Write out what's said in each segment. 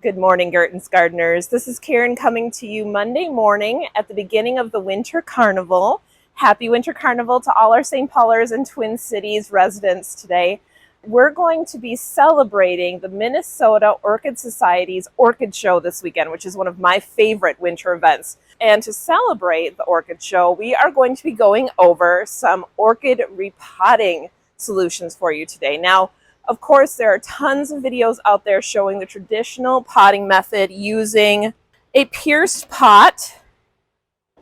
Good morning, Gertens Gardeners. This is Karen coming to you Monday morning at the beginning of the Winter Carnival. Happy Winter Carnival to all our St. Paulers and Twin Cities residents today. We're going to be celebrating the Minnesota Orchid Society's Orchid Show this weekend, which is one of my favorite winter events. And to celebrate the Orchid Show, we are going to be going over some orchid repotting solutions for you today. Now, of course, there are tons of videos out there showing the traditional potting method using a pierced pot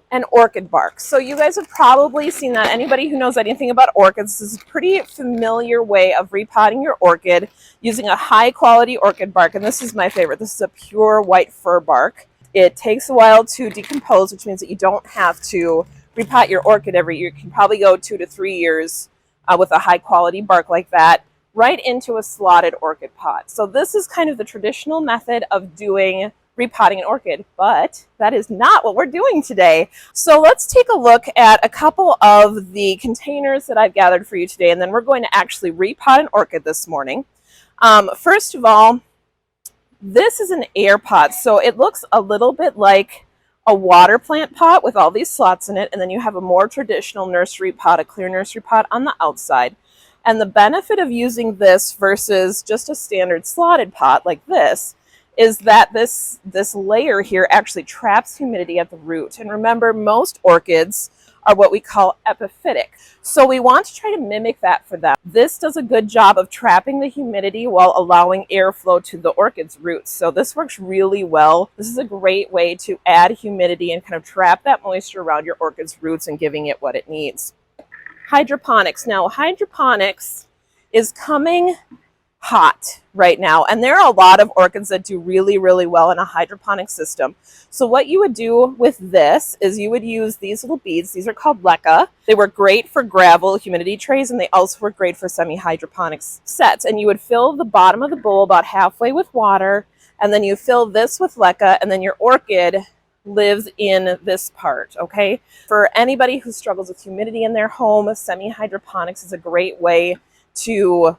and orchid bark. So you guys have probably seen that. Anybody who knows anything about orchids, this is a pretty familiar way of repotting your orchid using a high quality orchid bark. And this is my favorite. This is a pure white fir bark. It takes a while to decompose, which means that you don't have to repot your orchid every year. You can probably go 2 to 3 years with a high quality bark like that, right into a slotted orchid pot. So this is kind of the traditional method of doing repotting an orchid, but that is not what we're doing today. So let's take a look at a couple of the containers that I've gathered for you today, and then we're going to actually repot an orchid this morning. First of all, this is an air pot. So it looks a little bit like a water plant pot with all these slots in it, and then you have a more traditional nursery pot, a clear nursery pot on the outside. And the benefit of using this versus just a standard slotted pot like this is that this layer here actually traps humidity at the root. And remember, most orchids are what we call epiphytic. So we want to try to mimic that for them. This does a good job of trapping the humidity while allowing airflow to the orchid's roots. So this works really well. This is a great way to add humidity and kind of trap that moisture around your orchid's roots and giving it what it needs. Hydroponics. Now, hydroponics is coming hot right now, and there are a lot of orchids that do really, really well in a hydroponic system. So what you would do with this is you would use these little beads. These are called leca. They work great for gravel humidity trays, and they also work great for semi-hydroponics sets. And you would fill the bottom of the bowl about halfway with water, and then you fill this with leca, and then your orchid lives in this part, okay? For anybody who struggles with humidity in their home, semi-hydroponics is a great way to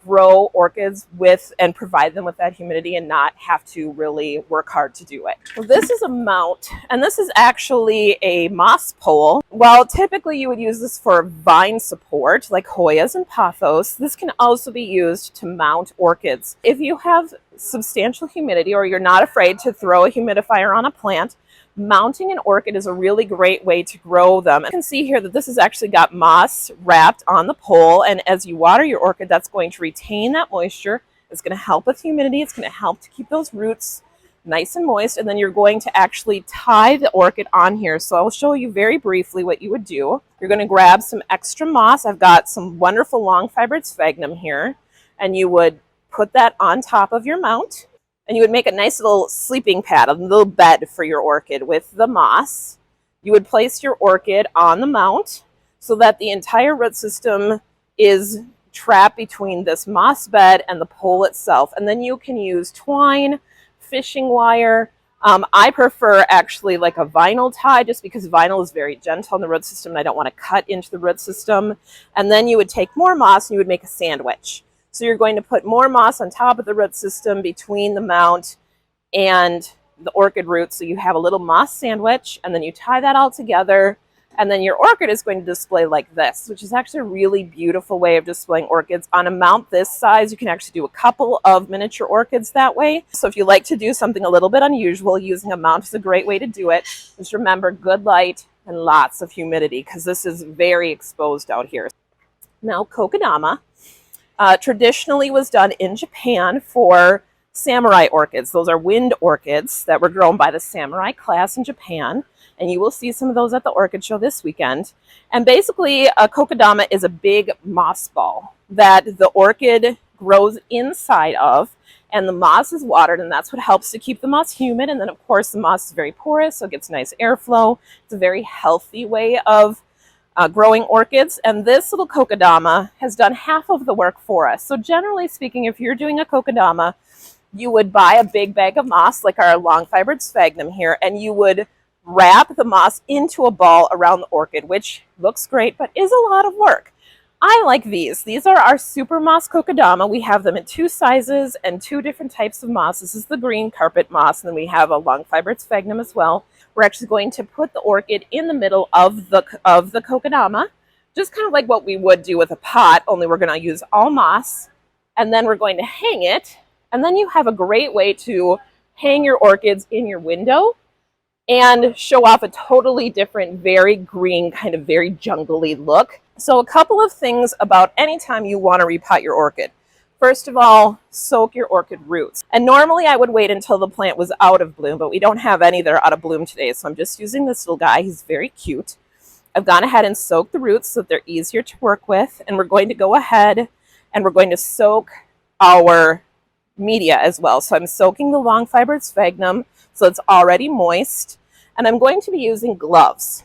grow orchids with and provide them with that humidity and not have to really work hard to do it. Well, this is a mount, and this is actually a moss pole. While typically you would use this for vine support like Hoyas and pothos, this can also be used to mount orchids. If you have substantial humidity or you're not afraid to throw a humidifier on a plant, mounting an orchid is a really great way to grow them. You can see here that this has actually got moss wrapped on the pole, and as you water your orchid, that's going to retain that moisture. It's going to help with humidity. It's going to help to keep those roots nice and moist, and then you're going to actually tie the orchid on here. So I'll show you very briefly what you would do. You're going to grab some extra moss. I've got some wonderful long fibered sphagnum here, and you would put that on top of your mount. And you would make a nice little sleeping pad, a little bed for your orchid with the moss. You would place your orchid on the mount so that the entire root system is trapped between this moss bed and the pole itself. And then you can use twine, fishing wire. I prefer actually like a vinyl tie, just because vinyl is very gentle on the root system and I don't want to cut into the root system. And then you would take more moss and you would make a sandwich. So you're going to put more moss on top of the root system between the mount and the orchid root. So you have a little moss sandwich, and then you tie that all together, and then your orchid is going to display like this, which is actually a really beautiful way of displaying orchids. On a mount this size, you can actually do a couple of miniature orchids that way. So if you like to do something a little bit unusual, using a mount is a great way to do it. Just remember, good light and lots of humidity, because this is very exposed out here. Now, Kokedama traditionally was done in Japan for samurai orchids. Those are wind orchids that were grown by the samurai class in Japan. And you will see some of those at the orchid show this weekend. And basically, a kokedama is a big moss ball that the orchid grows inside of. And the moss is watered, and that's what helps to keep the moss humid. And then, of course, the moss is very porous, so it gets nice airflow. It's a very healthy way of growing orchids, and this little kokedama has done half of the work for us. So generally speaking, if you're doing a kokedama, you would buy a big bag of moss, like our long fibered sphagnum here, and you would wrap the moss into a ball around the orchid, which looks great, but is a lot of work. I like these. These are our super moss Kokedama. We have them in 2 sizes and 2 different types of moss. This is the green carpet moss, and then we have a long fibered sphagnum as well. We're actually going to put the orchid in the middle of the Kokedama, just kind of like what we would do with a pot, only we're going to use all moss, and then we're going to hang it, and then you have a great way to hang your orchids in your window and show off a totally different, very green, kind of very jungly look. So a couple of things about anytime you want to repot your orchid. First of all, soak your orchid roots. And normally I would wait until the plant was out of bloom, but we don't have any that are out of bloom today. So I'm just using this little guy. He's very cute. I've gone ahead and soaked the roots so that they're easier to work with. And we're going to go ahead and we're going to soak our media as well. So I'm soaking the long fibered sphagnum so it's already moist. And I'm going to be using gloves.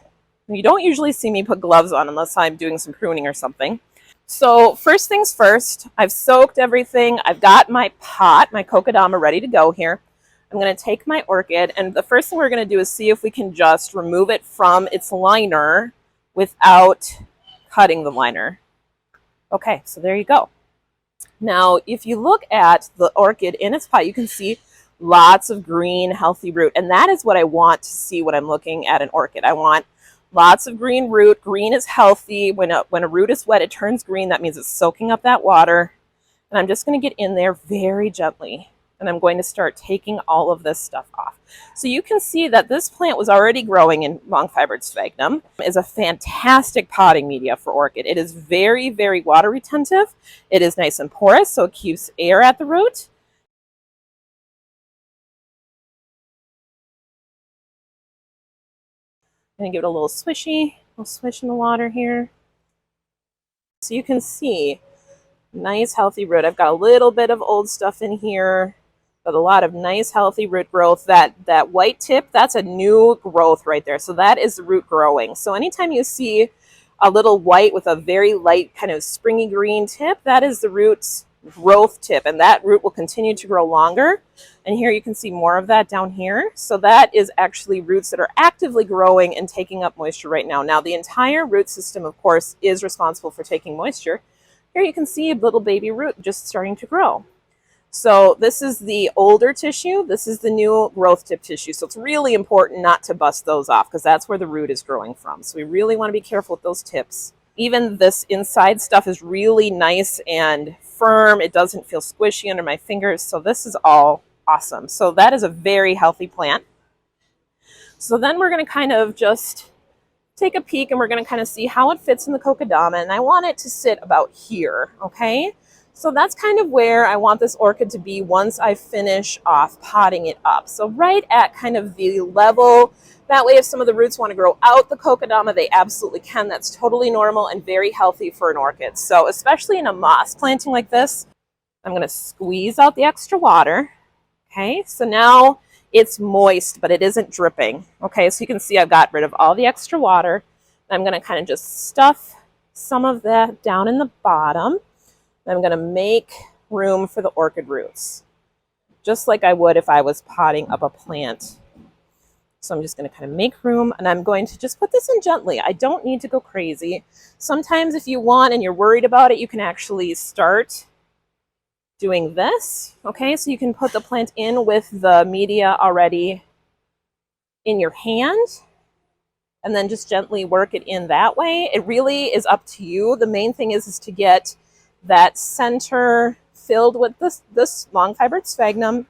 You don't usually see me put gloves on unless I'm doing some pruning or something. So first things first, I've soaked everything. I've got my pot, my Kokedama, ready to go here. I'm going to take my orchid, and the first thing we're going to do is see if we can just remove it from its liner without cutting the liner. Okay, so there you go. Now, if you look at the orchid in its pot, you can see lots of green, healthy root, and that is what I want to see when I'm looking at an orchid. I want lots of green root. Green is healthy. When a root is wet, it turns green. That means it's soaking up that water. And I'm just going to get in there very gently. And I'm going to start taking all of this stuff off. So you can see that this plant was already growing in long fibered sphagnum. It is a fantastic potting media for orchid. It is very, very water retentive. It is nice and porous, so it keeps air at the root. I'm going to give it a little swishy, a little swish in the water here. So you can see, nice healthy root. I've got a little bit of old stuff in here, but a lot of nice healthy root growth. That white tip, that's a new growth right there. So that is the root growing. So anytime you see a little white with a very light kind of springy green tip, that is the root's growth tip, and that root will continue to grow longer. And here you can see more of that down here. So that is actually roots that are actively growing and taking up moisture right now. Now the entire root system, of course, is responsible for taking moisture. Here you can see a little baby root just starting to grow. So this is the older tissue. This is the new growth tip tissue. So it's really important not to bust those off because that's where the root is growing from. So we really want to be careful with those tips. Even this inside stuff is really nice and firm. It doesn't feel squishy under my fingers. So this is all awesome. So that is a very healthy plant. So then we're going to kind of just take a peek and we're going to kind of see how it fits in the Kokedama. And I want it to sit about here, okay? So that's kind of where I want this orchid to be once I finish off potting it up. So right at kind of the level, that way if some of the roots want to grow out the Kokedama, they absolutely can. That's totally normal and very healthy for an orchid. So especially in a moss planting like this, I'm going to squeeze out the extra water. Okay, so now it's moist, but it isn't dripping. Okay, so you can see I've got rid of all the extra water. I'm going to kind of just stuff some of that down in the bottom. I'm going to make room for the orchid roots, just like I would if I was potting up a plant. So I'm just going to kind of make room, and I'm going to just put this in gently. I don't need to go crazy. Sometimes if you want and you're worried about it, you can actually start doing this. Okay, so you can put the plant in with the media already in your hand, and then just gently work it in that way. It really is up to you. The main thing is to get that center filled with this long fibered sphagnum.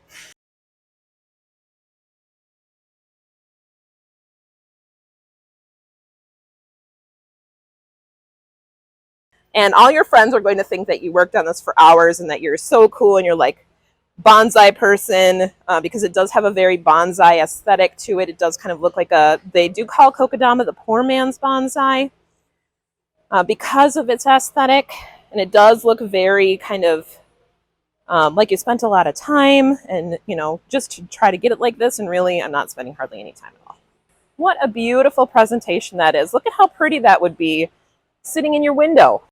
And all your friends are going to think that you worked on this for hours and that you're so cool and you're like bonsai person, because it does have a very bonsai aesthetic to it. It does kind of look like they do call Kokedama the poor man's bonsai because of its aesthetic. And it does look very kind of like you spent a lot of time and, you know, just to try to get it like this. And really, I'm not spending hardly any time at all. What a beautiful presentation that is. Look at how pretty that would be sitting in your window.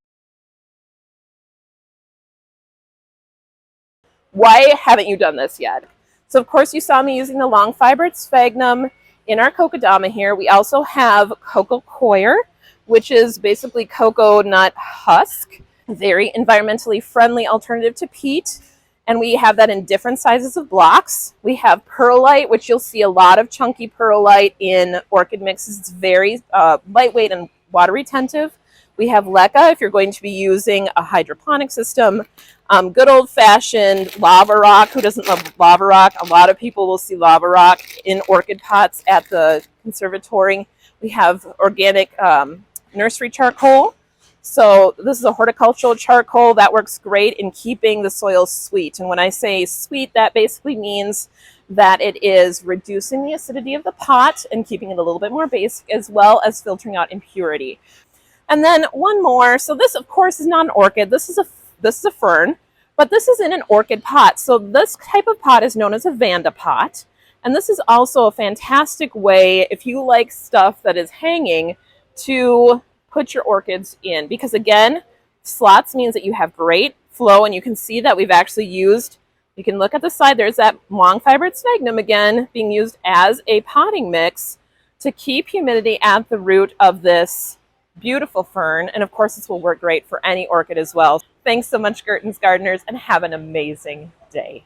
Why haven't you done this yet? So of course you saw me using the long fibered sphagnum in our Kokedama here. We also have coco coir. which is basically cocoa nut husk. Very environmentally friendly alternative to peat. And we have that in different sizes of blocks. We have perlite, which you'll see a lot of chunky perlite in orchid mixes. It's very lightweight and water retentive. We have leca if you're going to be using a hydroponic system. Good old-fashioned lava rock. Who doesn't love lava rock? A lot of people will see lava rock in orchid pots at the conservatory. We have organic nursery charcoal. So this is a horticultural charcoal that works great in keeping the soil sweet. And when I say sweet, that basically means that it is reducing the acidity of the pot and keeping it a little bit more basic, as well as filtering out impurity. And then one more. So this, of course, is not an orchid. This is a fern, but this is in an orchid pot. So this type of pot is known as a Vanda pot. And this is also a fantastic way, if you like stuff that is hanging, to put your orchids in, because again, slots means that you have great flow, and you can see that we've actually used, you can look at the side, there's that long fibered sphagnum again being used as a potting mix to keep humidity at the root of this beautiful fern. And of course, this will work great for any orchid as well. Thanks so much, Gerton's Gardeners, and have an amazing day.